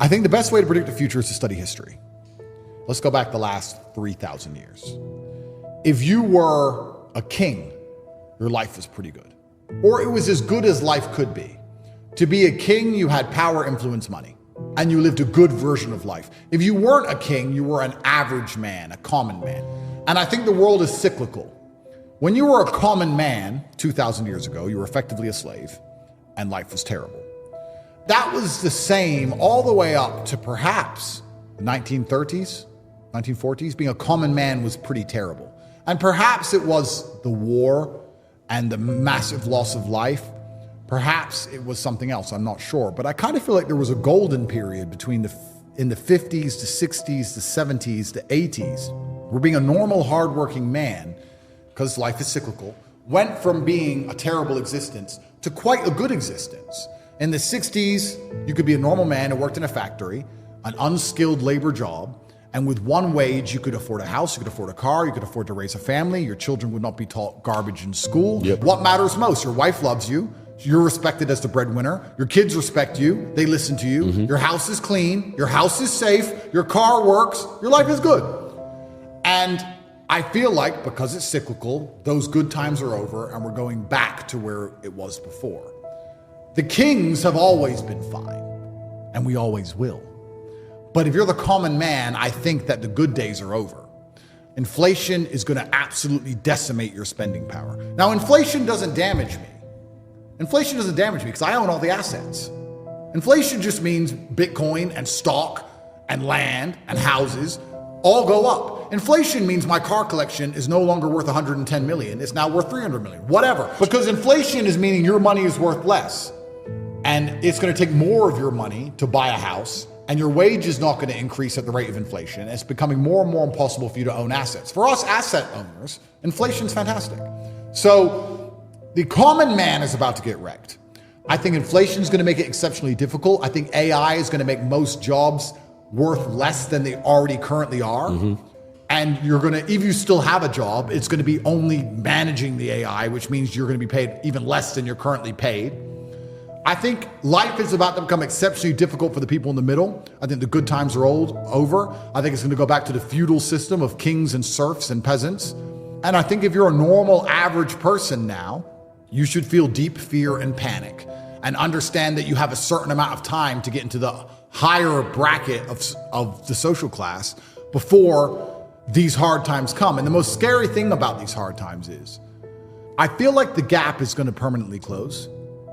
I think the best way to predict the future is to study history. Let's go back the last 3,000 years. If you were a king, your life was pretty good. Or it was as good as life could be. To be a king, you had power, influence, money, and you lived a good version of life. If you weren't a king, you were an average man, a common man. And I think the world is cyclical. When you were a common man 2,000 years ago, you were effectively a slave, and life was terrible. That was the same all the way up to perhaps the 1930s, 1940s. Being a common man was pretty terrible. And perhaps it was the war and the massive loss of life. Perhaps it was something else, I'm not sure. But I kind of feel like there was a golden period between in the 50s, the 60s, the 70s, the 80s, where being a normal, hardworking man, because life is cyclical, went from being a terrible existence to quite a good existence. In the 60s, you could be a normal man who worked in a factory, an unskilled labor job, and with one wage, you could afford a house, you could afford a car, you could afford to raise a family, your children would not be taught garbage in school. Yep. What matters most? Your wife loves you, you're respected as the breadwinner, your kids respect you, they listen to you, your house is clean, your house is safe, your car works, your life is good. And I feel like because it's cyclical, those good times are over and we're going back to where it was before. The kings have always been fine, and we always will. But if you're the common man, I think that the good days are over. Inflation is going to absolutely decimate your spending power. Now, inflation doesn't damage me. Inflation doesn't damage me because I own all the assets. Inflation just means Bitcoin and stock and land and houses all go up. Inflation means my car collection is no longer worth 110 million. It's now worth 300 million, whatever. Because inflation is meaning your money is worth less. And it's going to take more of your money to buy a house. And your wage is not going to increase at the rate of inflation. It's becoming more and more impossible for you to own assets. For us asset owners, inflation's fantastic. So the common man is about to get wrecked. I think inflation is going to make it exceptionally difficult. I think AI is going to make most jobs worth less than they already currently are. And you're going to, if you still have a job, it's going to be only managing the AI, which means you're going to be paid even less than you're currently paid. I think life is about to become exceptionally difficult for the people in the middle. I think the good times are over. I think it's going to go back to the feudal system of kings and serfs and peasants. And I think if you're a normal, average person now, you should feel deep fear and panic and understand that you have a certain amount of time to get into the higher bracket of the social class before these hard times come. And the most scary thing about these hard times is I feel like the gap is going to permanently close.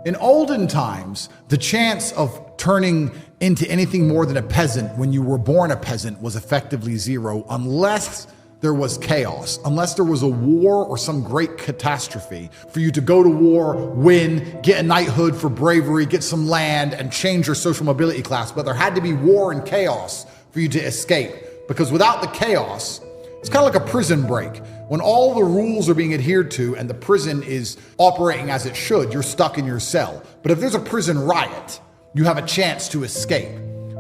In olden times, the chance of turning into anything more than a peasant when you were born a peasant was effectively zero unless there was chaos, unless there was a war or some great catastrophe for you to go to war, win, get a knighthood for bravery, get some land, and change your social mobility class. But there had to be war and chaos for you to escape, because without the chaos, it's kind of like a prison break. When all the rules are being adhered to and the prison is operating as it should, you're stuck in your cell. But if there's a prison riot, you have a chance to escape,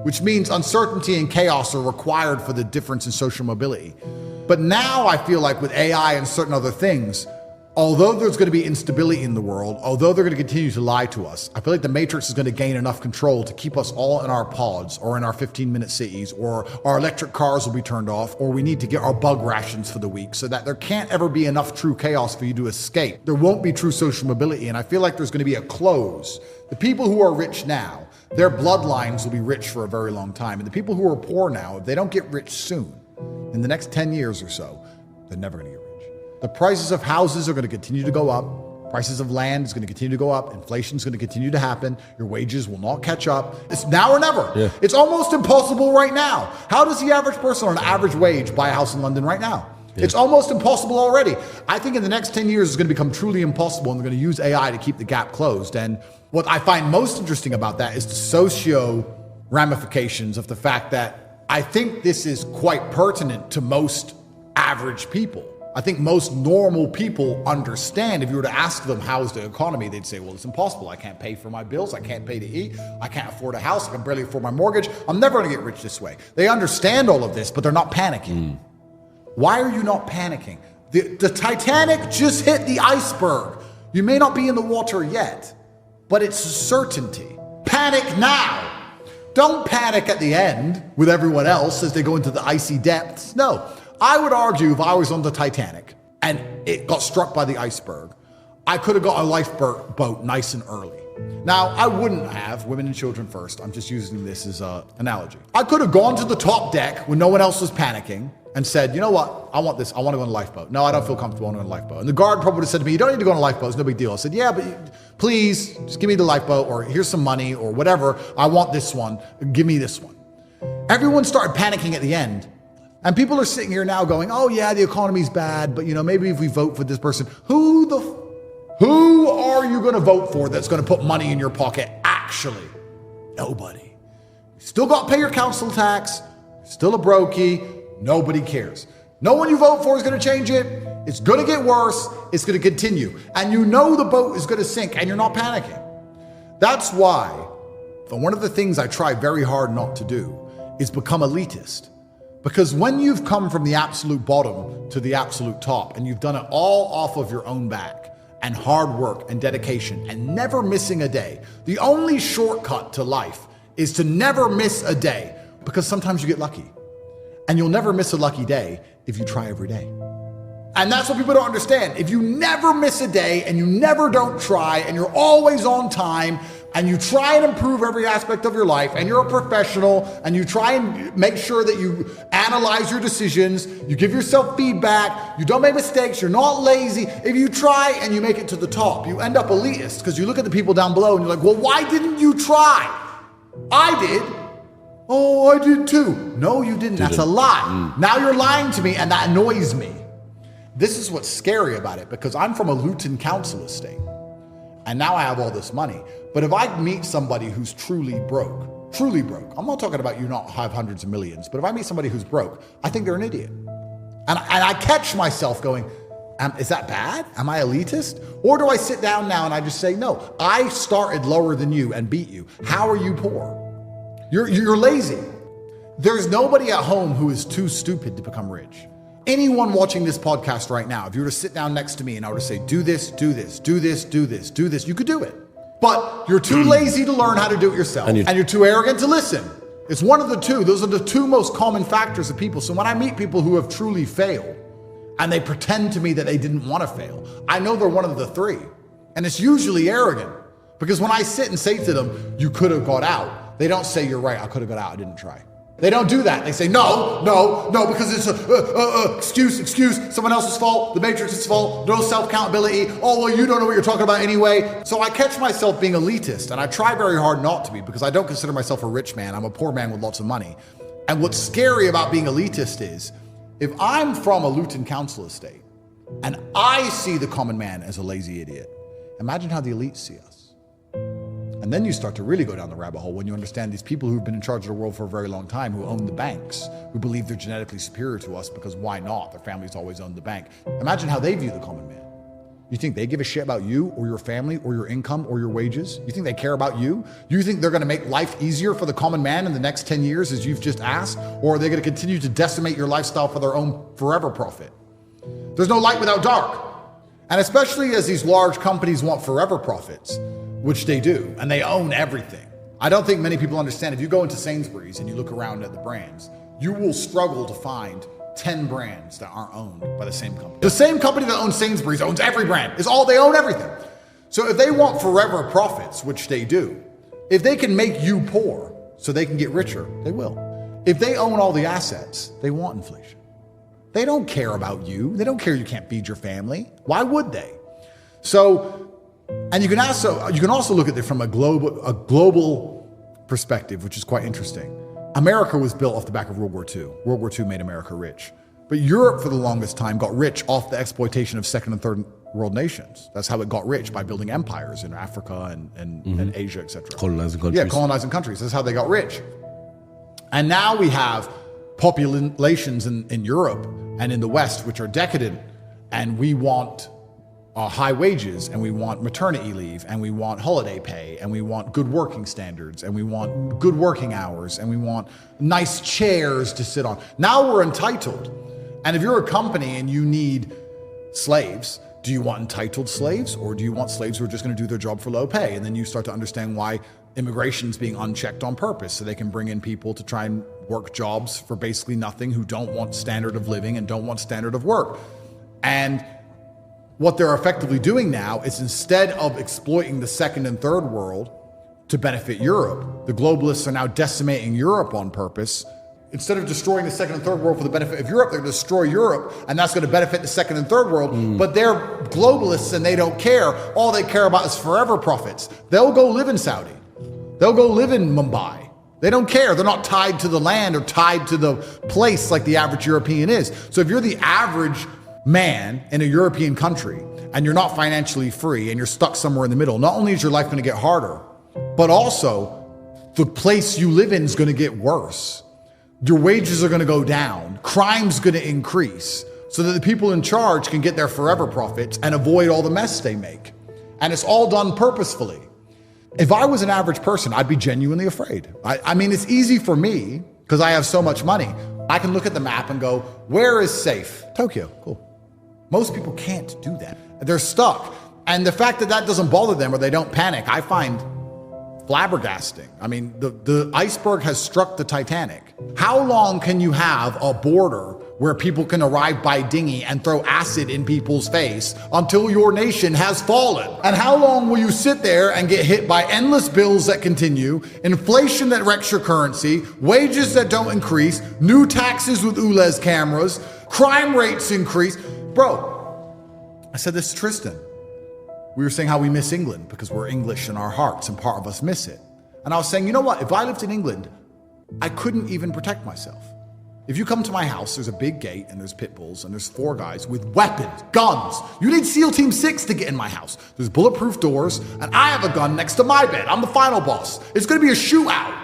which means uncertainty and chaos are required for the difference in social mobility. But now I feel like with AI and certain other things, although there's going to be instability in the world, although they're going to continue to lie to us, I feel like the Matrix is going to gain enough control to keep us all in our pods or in our 15-minute cities, or our electric cars will be turned off, or we need to get our bug rations for the week so that there can't ever be enough true chaos for you to escape. There won't be true social mobility, and I feel like there's going to be a close. The people who are rich now, their bloodlines will be rich for a very long time. And the people who are poor now, if they don't get rich soon, in the next 10 years or so, they're never going to get rich. The prices of houses are going to continue to go up. Prices of land is going to continue to go up. Inflation is going to continue to happen. Your wages will not catch up. It's now or never. Yeah. It's almost impossible right now. How does the average person on an average wage buy a house in London right now? Yeah. It's almost impossible already. I think in the next 10 years, it's going to become truly impossible, and they're going to use AI to keep the gap closed. And what I find most interesting about that is the socio ramifications of the fact that I think this is quite pertinent to most average people. I think most normal people understand. If you were to ask them, how's the economy? They'd say, well, it's impossible. I can't pay for my bills. I can't pay to eat. I can't afford a house. I can barely afford my mortgage. I'm never going to get rich this way. They understand all of this, but they're not panicking. Why are you not panicking? The Titanic just hit the iceberg. You may not be in the water yet, but it's a certainty. Panic now. don't panic at the end with everyone else as they go into the icy depths. No, I would argue if I was on the Titanic and it got struck by the iceberg, I could have got a lifeboat nice and early. Now, I wouldn't have women and children first. I'm just using this as an analogy. I could have gone to the top deck when no one else was panicking and said, you know what, I want this. I want to go on a lifeboat. No, I don't feel comfortable on a lifeboat. And the guard probably would have said to me, you don't need to go on a lifeboat. It's no big deal. I said, yeah, but please just give me the lifeboat, or here's some money or whatever. I want this one. Give me this one. Everyone started panicking at the end. And people are sitting here now going, oh yeah, the economy's bad, but maybe if we vote for this person, who are you going to vote for that's going to put money in your pocket? Actually, nobody. You still got to pay your council tax. Still a brokey. Nobody cares. No one you vote for is going to change it. It's going to get worse. It's going to continue. And the boat is going to sink and you're not panicking. That's why one of the things I try very hard not to do is become elitist. Because when you've come from the absolute bottom to the absolute top and you've done it all off of your own back and hard work and dedication and never missing a day, the only shortcut to life is to never miss a day, because sometimes you get lucky. And you'll never miss a lucky day if you try every day. And that's what people don't understand. If you never miss a day and you never don't try and you're always on time and you try and improve every aspect of your life and you're a professional and you try and make sure that you analyze your decisions, you give yourself feedback, you don't make mistakes, you're not lazy. If you try and you make it to the top, you end up elitist because you look at the people down below and you're like, well, why didn't you try? I did. Oh, I did too. No, you didn't. That's a lie. Now you're lying to me and that annoys me. This is what's scary about it, because I'm from a Luton council estate and now I have all this money. But if I meet somebody who's truly broke, I'm not talking about you not have hundreds of millions, but if I meet somebody who's broke, I think they're an idiot. And I catch myself going, is that bad? Am I elitist? Or do I sit down now and I just say, no, I started lower than you and beat you. How are you poor? You're lazy. There's nobody at home who is too stupid to become rich. Anyone watching this podcast right now, if you were to sit down next to me and I were to say, do this, do this, do this, do this, do this, you could do it. But you're too lazy to learn how to do it yourself. And you're too arrogant to listen. It's one of the two. Those are the two most common factors of people. So when I meet people who have truly failed and they pretend to me that they didn't want to fail, I know they're one of the three. And it's usually arrogant, because when I sit and say to them, you could have got out, they don't say, you're right, I could have got out, I didn't try. They don't do that. They say, no, because it's excuse, someone else's fault, the Matrix's fault, no self-accountability. Oh, well, you don't know what you're talking about anyway. So I catch myself being elitist, and I try very hard not to be, because I don't consider myself a rich man. I'm a poor man with lots of money. And what's scary about being elitist is, if I'm from a Luton council estate and I see the common man as a lazy idiot, imagine how the elites see us. And then you start to really go down the rabbit hole when you understand these people who've been in charge of the world for a very long time, who own the banks, who believe they're genetically superior to us because why not? Their families always owned the bank. Imagine how they view the common man. You think they give a shit about you or your family or your income or your wages? You think they care about you? You think they're going to make life easier for the common man in the next 10 years as you've just asked? Or are they going to continue to decimate your lifestyle for their own forever profit? There's no light without dark. And especially as these large companies want forever profits, which they do, and they own everything. I don't think many people understand, if you go into Sainsbury's and you look around at the brands, you will struggle to find 10 brands that aren't owned by the same company. The same company that owns Sainsbury's owns every brand. They own everything. So if they want forever profits, which they do, if they can make you poor so they can get richer, they will. If they own all the assets, they want inflation. They don't care about you. They don't care you can't feed your family. Why would they? So, and you can also look at it from a global perspective, which is quite interesting. America was built off the back of World War II. World War II made America rich. But Europe, for the longest time, got rich off the exploitation of second and third world nations. That's how it got rich, by building empires in Africa and Asia, etc. Colonizing countries. Yeah, colonizing countries. That's how they got rich. And now we have populations in Europe and in the West, which are decadent, and we want high wages, and we want maternity leave, and we want holiday pay, and we want good working standards, and we want good working hours, and we want nice chairs to sit on. Now we're entitled. And if you're a company and you need slaves, do you want entitled slaves, or do you want slaves who are just going to do their job for low pay? And then you start to understand why immigration's being unchecked on purpose so they can bring in people to try and work jobs for basically nothing, who don't want standard of living and don't want standard of work. And what they're effectively doing now is, instead of exploiting the second and third world to benefit Europe, the globalists are now decimating Europe on purpose. Instead of destroying the second and third world for the benefit of Europe, they're going to destroy Europe, and that's going to benefit the second and third world. But they're globalists and they don't care. All they care about is forever profits. They'll go live in Saudi. They'll go live in Mumbai. They don't care. They're not tied to the land or tied to the place like the average European is. So if you're the average man in a European country and you're not financially free and you're stuck somewhere in the middle, not only is your life going to get harder, but also the place you live in is going to get worse. Your wages are going to go down. Crime's going to increase so that the people in charge can get their forever profits and avoid all the mess they make. And it's all done purposefully. If I was an average person, I'd be genuinely afraid. I mean, it's easy for me because I have so much money. I can look at the map and go, where is safe? Tokyo, cool. Most people can't do that. They're stuck. And the fact that that doesn't bother them or they don't panic, I find flabbergasting. I mean, the iceberg has struck the Titanic. How long can you have a border where people can arrive by dinghy and throw acid in people's face until your nation has fallen? And how long will you sit there and get hit by endless bills that continue, inflation that wrecks your currency, wages that don't increase, new taxes with ULEZ cameras, crime rates increase? Bro, I said this to Tristan. We were saying how we miss England because we're English in our hearts and part of us miss it. And I was saying, you know what? If I lived in England, I couldn't even protect myself. If you come to my house, there's a big gate and there's pit bulls and there's 4 guys with weapons, guns. You need SEAL Team 6 to get in my house. There's bulletproof doors and I have a gun next to my bed. I'm the final boss. It's going to be a shootout.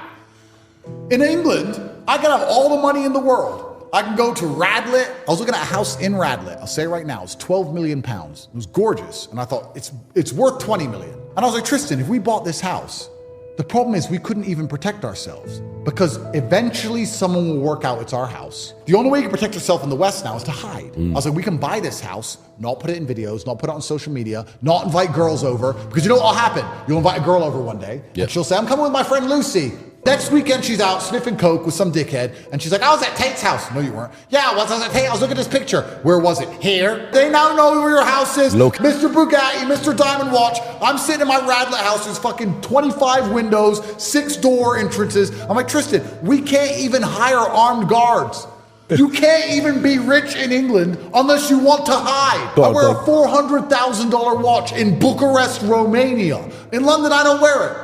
In England, I can have all the money in the world. I can go to Radlett. I was looking at a house in Radlett. I'll say it right now. It's 12 million pounds. It was gorgeous. And I thought it's worth 20 million. And I was like, Tristan, if we bought this house, the problem is we couldn't even protect ourselves because eventually someone will work out it's our house. The only way you can protect yourself in the West now is to hide. I was like, we can buy this house, not put it in videos, not put it on social media, not invite girls over, because you know what will happen? You'll invite a girl over one day and she'll say, I'm coming with my friend Lucy. Next weekend, she's out sniffing coke with some dickhead, and she's like, I was at Tate's house. No, you weren't. Yeah, I was at Tate. I was looking at this picture. Where was it? Here. They now know where your house is. Mr. Bugatti, Mr. Diamond Watch. I'm sitting in my Radlett house. There's fucking 25 windows, 6 door entrances. I'm like, Tristan, we can't even hire armed guards. You can't even be rich in England unless you want to hide. I wear a $400,000 watch in Bucharest, Romania. In London, I don't wear it.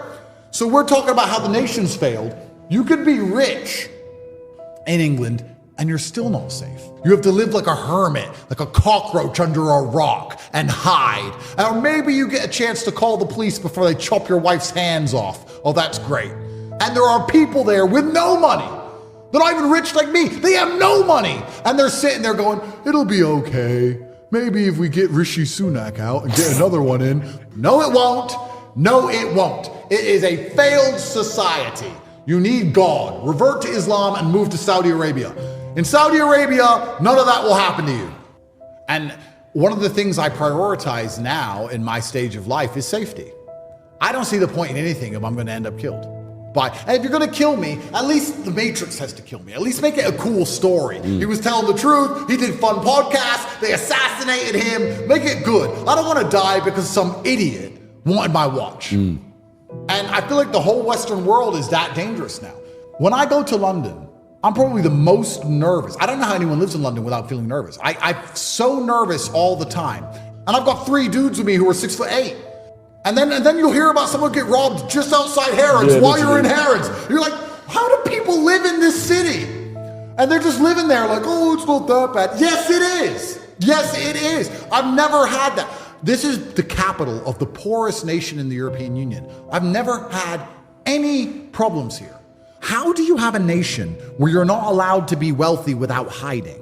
So we're talking about how the nation's failed. You could be rich in England and you're still not safe. You have to live like a hermit, like a cockroach under a rock and hide. Or maybe you get a chance to call the police before they chop your wife's hands off. Oh, that's great. And there are people there with no money. They're not even rich like me. They have no money. And they're sitting there going, it'll be okay. Maybe if we get Rishi Sunak out and get another one in. No, it won't. No, it won't. It is a failed society. You need God. Revert to Islam and move to Saudi Arabia. In Saudi Arabia, none of that will happen to you. And one of the things I prioritize now in my stage of life is safety. I don't see the point in anything if I'm going to end up killed. But if you're going to kill me, at least the Matrix has to kill me. At least make it a cool story. He was telling the truth. He did fun podcasts. They assassinated him. Make it good. I don't want to die because some idiot wanted my watch. And I feel like the whole Western world is that dangerous now. When I go to London, I'm probably the most nervous. I don't know how anyone lives in London without feeling nervous. I'm so nervous all the time. And I've got 3 dudes with me who are 6'8". And then you'll hear about someone get robbed just outside Harrods while you're in Harrods. You're like, how do people live in this city? And they're just living there like, oh, it's not that bad. Yes, it is. Yes, it is. I've never had that. This is the capital of the poorest nation in the European Union. I've never had any problems here. How do you have a nation where you're not allowed to be wealthy without hiding?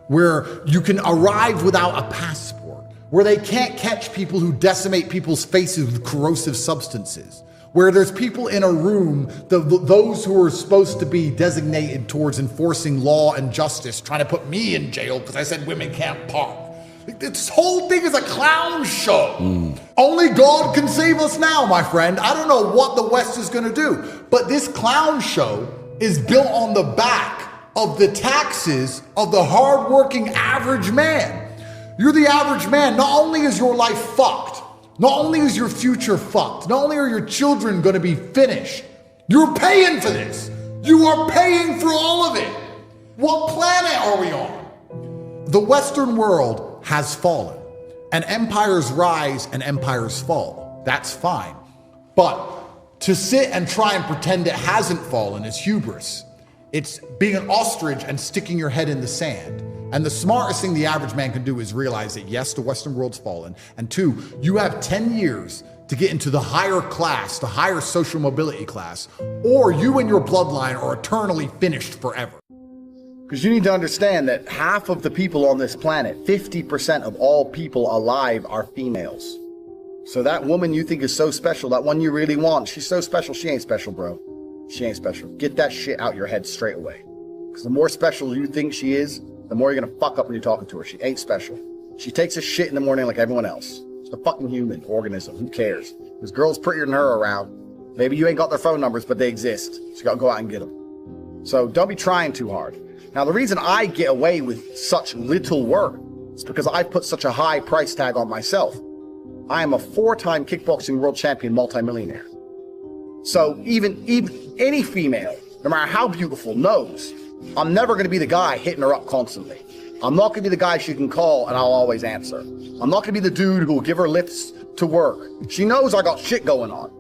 Where you can arrive without a passport? Where they can't catch people who decimate people's faces with corrosive substances? Where there's people in a room, those who are supposed to be designated towards enforcing law and justice, trying to put me in jail because I said women can't park. This whole thing is a clown show. Only God can save us now, my friend. I don't know what the West is going to do, but this clown show is built on the back of the taxes of the hardworking average man. You're the average man. Not only is your life fucked, not only is your future fucked, not only are your children going to be finished, you're paying for this. You are paying for all of it. What planet are we on? The Western world has fallen, and empires rise and empires fall. That's fine. But to sit and try and pretend it hasn't fallen is hubris. It's being an ostrich and sticking your head in the sand. And the smartest thing the average man can do is realize that yes, the Western world's fallen. And two, you have 10 years to get into the higher class, the higher social mobility class, or you and your bloodline are eternally finished forever. Because you need to understand that half of the people on this planet, 50% of all people alive, are females. So that woman you think is so special, that one you really want, she's so special, she ain't special, bro. She ain't special. Get that shit out your head straight away. Because the more special you think she is, the more you're gonna fuck up when you're talking to her. She ain't special. She takes a shit in the morning like everyone else. She's a fucking human organism. Who cares? There's girls prettier than her around. Maybe you ain't got their phone numbers, but they exist. So you gotta go out and get them. So don't be trying too hard. Now, the reason I get away with such little work is because I put such a high price tag on myself. I am a 4-time kickboxing world champion multimillionaire. So even any female, no matter how beautiful, knows I'm never going to be the guy hitting her up constantly. I'm not going to be the guy she can call and I'll always answer. I'm not going to be the dude who will give her lifts to work. She knows I got shit going on.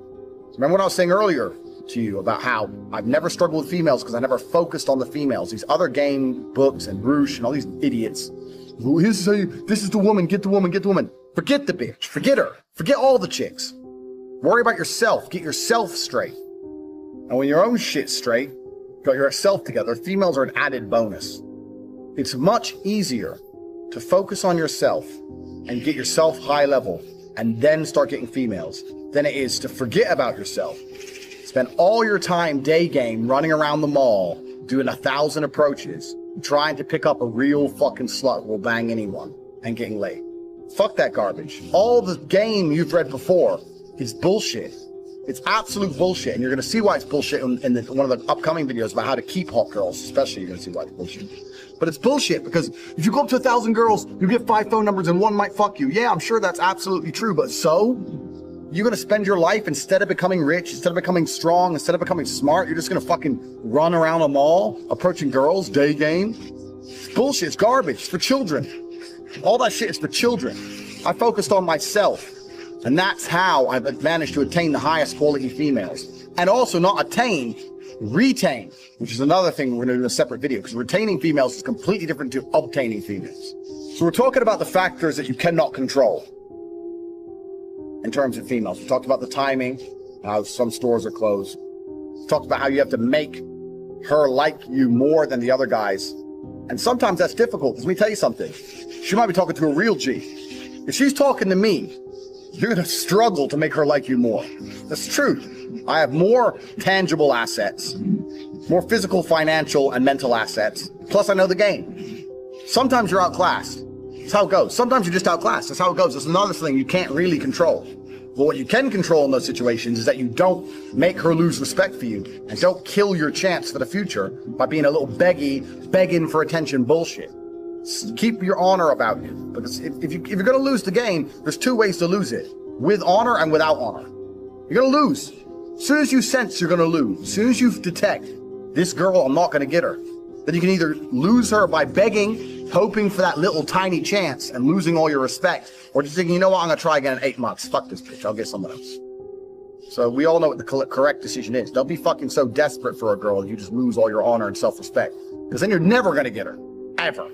Remember what I was saying earlier to you about how I've never struggled with females because I never focused on the females. These other game books and Roosh and all these idiots. This is the woman, get the woman, get the woman. Forget the bitch, forget her, forget all the chicks. Worry about yourself, get yourself straight. And when your own shit's straight, got yourself together, females are an added bonus. It's much easier to focus on yourself and get yourself high level and then start getting females than it is to forget about yourself. Spend all your time day game running around the mall, doing 1,000 approaches, trying to pick up a real fucking slut who will bang anyone and getting laid. Fuck that garbage. All the game you've read before is bullshit. It's absolute bullshit, and you're going to see why it's bullshit in one of the upcoming videos about how to keep hot girls, especially. You're going to see why it's bullshit. But it's bullshit because if you go up to 1,000 girls, you get 5 phone numbers and one might fuck you. Yeah, I'm sure that's absolutely true, but so? You're going to spend your life, instead of becoming rich, instead of becoming strong, instead of becoming smart, you're just going to fucking run around a mall, approaching girls, day game? It's bullshit. It's garbage. It's for children. All that shit is for children. I focused on myself. And that's how I've managed to attain the highest quality females. And also not attain, retain, which is another thing we're going to do in a separate video, because retaining females is completely different to obtaining females. So we're talking about the factors that you cannot control in terms of females. We talked about the timing, how some stores are closed. We talked about how you have to make her like you more than the other guys. And sometimes that's difficult, because let me tell you something. She might be talking to a real G. If she's talking to me, you're going to struggle to make her like you more. That's true. I have more tangible assets, more physical, financial, and mental assets. Plus, I know the game. Sometimes you're outclassed. That's how it goes. Sometimes you're just outclassed. That's how it goes. That's another thing you can't really control. But what you can control in those situations is that you don't make her lose respect for you and don't kill your chance for the future by being a little begging for attention bullshit. Keep your honor about you, because if you're going to lose the game, there's 2 ways to lose it: with honor and without honor. You're going to lose. As soon as you sense you're going to lose, as soon as you detect this girl, I'm not going to get her, then you can either lose her by begging, hoping for that little tiny chance and losing all your respect, or just thinking, you know what, I'm going to try again in 8 months. Fuck this bitch, I'll get someone else. So we all know what the correct decision is. Don't be fucking so desperate for a girl that you just lose all your honor and self-respect, because then you're never going to get her, ever.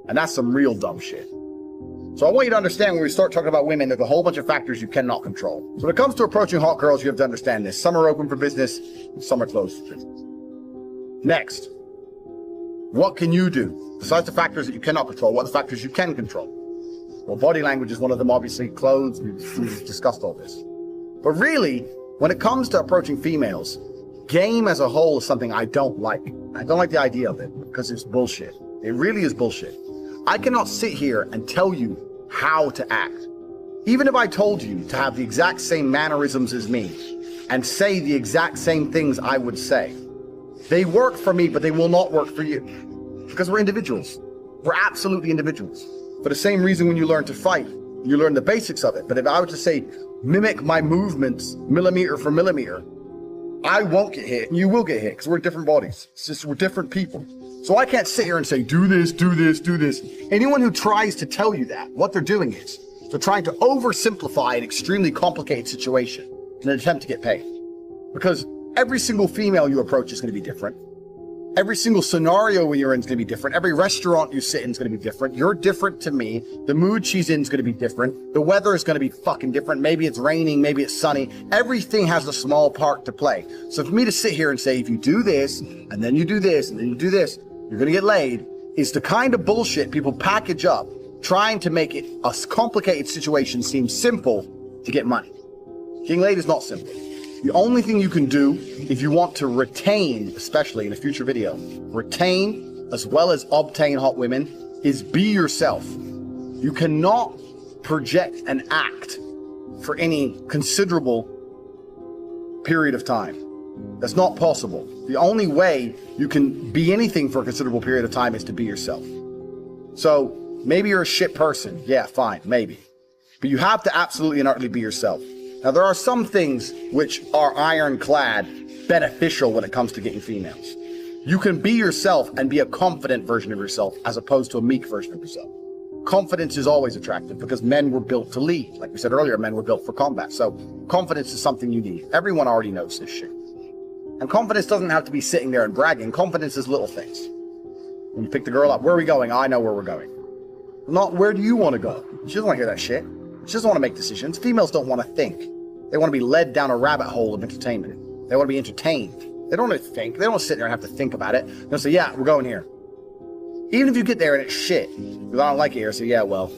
And that's some real dumb shit. So I want you to understand, when we start talking about women, there's a whole bunch of factors you cannot control. So when it comes to approaching hot girls, you have to understand this. Some are open for business, and some are closed for business. Next, what can you do? Besides the factors that you cannot control, what are the factors you can control? Well, body language is one of them, obviously. Clothes, we've discussed all this. But really, when it comes to approaching females, game as a whole is something I don't like. I don't like the idea of it, because it's bullshit. It really is bullshit. I cannot sit here and tell you how to act. Even if I told you to have the exact same mannerisms as me and say the exact same things I would say, they work for me, but they will not work for you. Because we're individuals. We're absolutely individuals. For the same reason when you learn to fight, you learn the basics of it. But if I were to say, mimic my movements millimeter for millimeter, I won't get hit and you will get hit because we're different bodies. It's just we're different people. So I can't sit here and say, do this, do this, do this. Anyone who tries to tell you that, what they're doing is they're trying to oversimplify an extremely complicated situation in an attempt to get paid. Because every single female you approach is going to be different. Every single scenario you're in is going to be different. Every restaurant you sit in is going to be different. You're different to me. The mood she's in is going to be different. The weather is going to be fucking different. Maybe it's raining, maybe it's sunny. Everything has a small part to play. So for me to sit here and say, if you do this, and then you do this, and then you do this, you're going to get laid, is the kind of bullshit people package up, trying to make it a complicated situation seem simple to get money. Getting laid is not simple. The only thing you can do if you want to retain, especially in a future video, retain as well as obtain hot women, is be yourself. You cannot project and act for any considerable period of time. That's not possible. The only way you can be anything for a considerable period of time is to be yourself. So maybe you're a shit person. Yeah, fine, maybe. But you have to absolutely and utterly be yourself. Now, there are some things which are ironclad beneficial when it comes to getting females. You can be yourself and be a confident version of yourself as opposed to a meek version of yourself. Confidence is always attractive because men were built to lead. Like we said earlier, men were built for combat. So confidence is something you need. Everyone already knows this shit. And confidence doesn't have to be sitting there and bragging. Confidence is little things. When you pick the girl up, where are we going? I know where we're going. Not where do you want to go? She doesn't want to hear that shit. She doesn't want to make decisions. Females don't want to think. They want to be led down a rabbit hole of entertainment. They want to be entertained. They don't want to think. They don't want to sit there and have to think about it. They'll say, yeah, we're going here. Even if you get there and it's shit, because I don't like it here, say, yeah, well,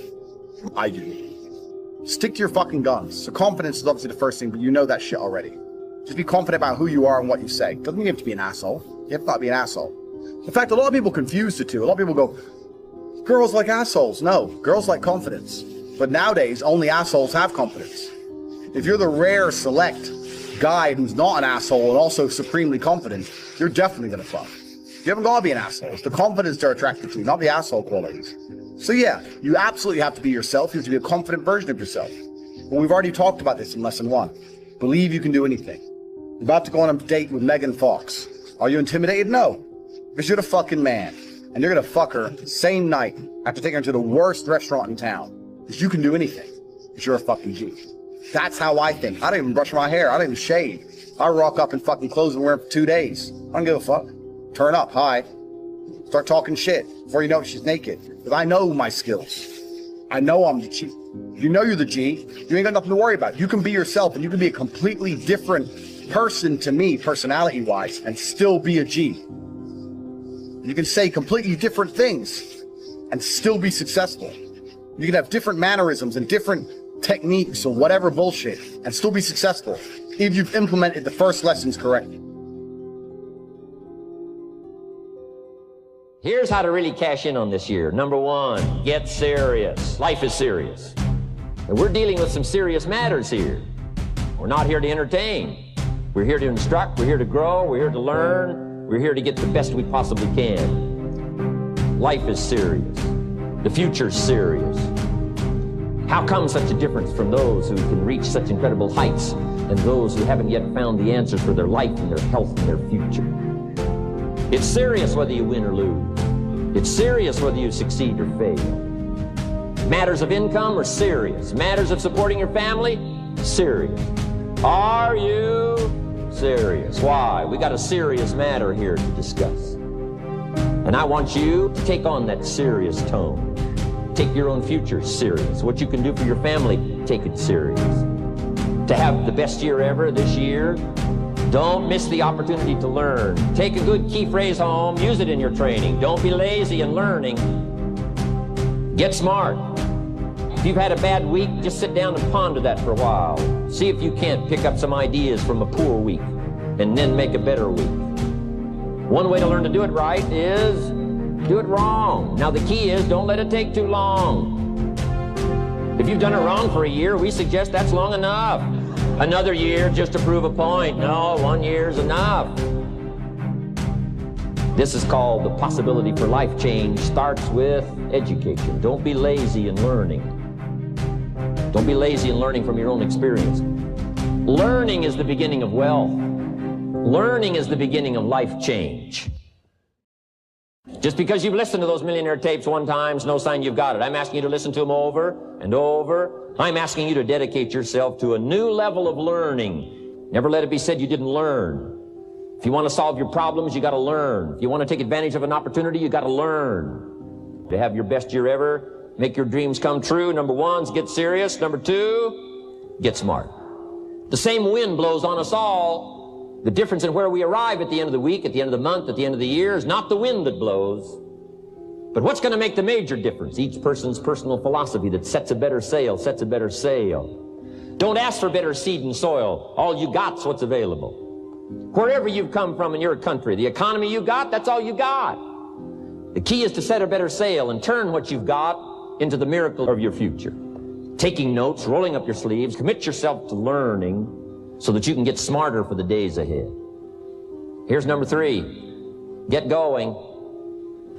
I do. Stick to your fucking guns. So confidence is obviously the first thing, but you know that shit already. Just be confident about who you are and what you say. Doesn't mean you have to be an asshole. You have to not be an asshole. In fact, a lot of people confuse the two. A lot of people go, girls like assholes. No, girls like confidence. But nowadays, only assholes have confidence. If you're the rare, select guy who's not an asshole and also supremely confident, you're definitely gonna fuck. You haven't got to be an asshole. It's the confidence they're attracted to, not the asshole qualities. So yeah, you absolutely have to be yourself. You have to be a confident version of yourself. Well, we've already talked about this in lesson 1. Believe you can do anything. You're about to go on a date with Megan Fox. Are you intimidated? No. Because you're the fucking man. And you're gonna fuck her the same night after taking her to the worst restaurant in town. Because you can do anything. Because you're a fucking G. That's how I think. I don't even brush my hair. I don't even shave. I rock up in fucking clothes and wear them for 2 days. I don't give a fuck. Turn up, hi. Start talking shit. Before you know it, she's naked. Because I know my skills. I know I'm the G. You know you're the G. You ain't got nothing to worry about. You can be yourself and you can be a completely different person to me, personality-wise, and still be a G. You can say completely different things and still be successful. You can have different mannerisms and different techniques or whatever bullshit and still be successful if you've implemented the first lessons correctly. Here's how to really cash in on this year. Number 1, get serious. Life is serious. And we're dealing with some serious matters here. We're not here to entertain. We're here to instruct, we're here to grow, we're here to learn, we're here to get the best we possibly can. Life is serious. The future's serious. How come such a difference from those who can reach such incredible heights and those who haven't yet found the answers for their life and their health and their future? It's serious whether you win or lose. It's serious whether you succeed or fail. Matters of income are serious. Matters of supporting your family, serious. Are you serious? Why? We got a serious matter here to discuss. And I want you to take on that serious tone. Take your own future serious. What you can do for your family, take it serious. To have the best year ever this year, don't miss the opportunity to learn. Take a good key phrase home, use it in your training. Don't be lazy in learning. Get smart. If you've had a bad week, just sit down and ponder that for a while. See if you can't pick up some ideas from a poor week and then make a better week. One way to learn to do it right is Do it wrong. Now the key is don't let it take too long. If you've done it wrong for a year, we suggest that's long enough. Another year just to prove a point. No, 1 year is enough. This is called the possibility for life change starts with education. Don't be lazy in learning. Don't be lazy in learning from your own experience. Learning is the beginning of wealth. Learning is the beginning of life change. Just because you've listened to those millionaire tapes one time is no sign you've got it. I'm asking you to listen to them over and over. I'm asking you to dedicate yourself to a new level of learning. Never let it be said you didn't learn. If you want to solve your problems, you got to learn. If you want to take advantage of an opportunity, you got to learn. To have your best year ever, make your dreams come true. Number one is get serious. Number two, get smart. The same wind blows on us all. The difference in where we arrive at the end of the week, at the end of the month, at the end of the year is not the wind that blows, but what's going to make the major difference? Each person's personal philosophy that sets a better sail, sets a better sail. Don't ask for better seed and soil. All you got's what's available. Wherever you've come from in your country, the economy you got, that's all you got. The key is to set a better sail and turn what you've got into the miracle of your future. Taking notes, rolling up your sleeves, commit yourself to learning so that you can get smarter for the days ahead. Here's number three. Get going.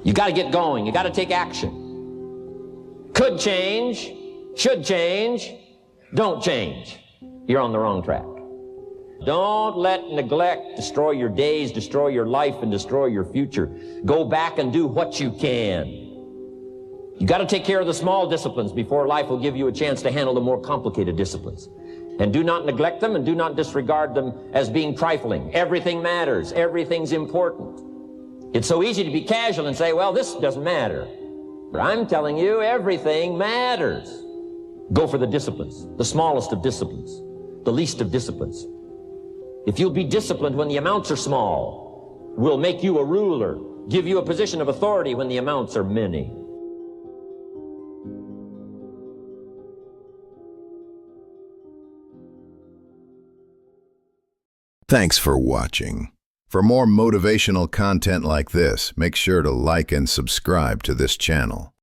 You got to get going. You got to take action. Could change, should change, don't change. You're on the wrong track. Don't let neglect destroy your days, destroy your life, and destroy your future. Go back and do what you can. You got to take care of the small disciplines before life will give you a chance to handle the more complicated disciplines. And do not neglect them and do not disregard them as being trifling. Everything matters. Everything's important. It's so easy to be casual and say, well, this doesn't matter. But I'm telling you, everything matters. Go for the disciplines, the smallest of disciplines, the least of disciplines. If you'll be disciplined when the amounts are small, we'll make you a ruler, give you a position of authority when the amounts are many. Thanks for watching. For more motivational content like this, make sure to like and subscribe to this channel.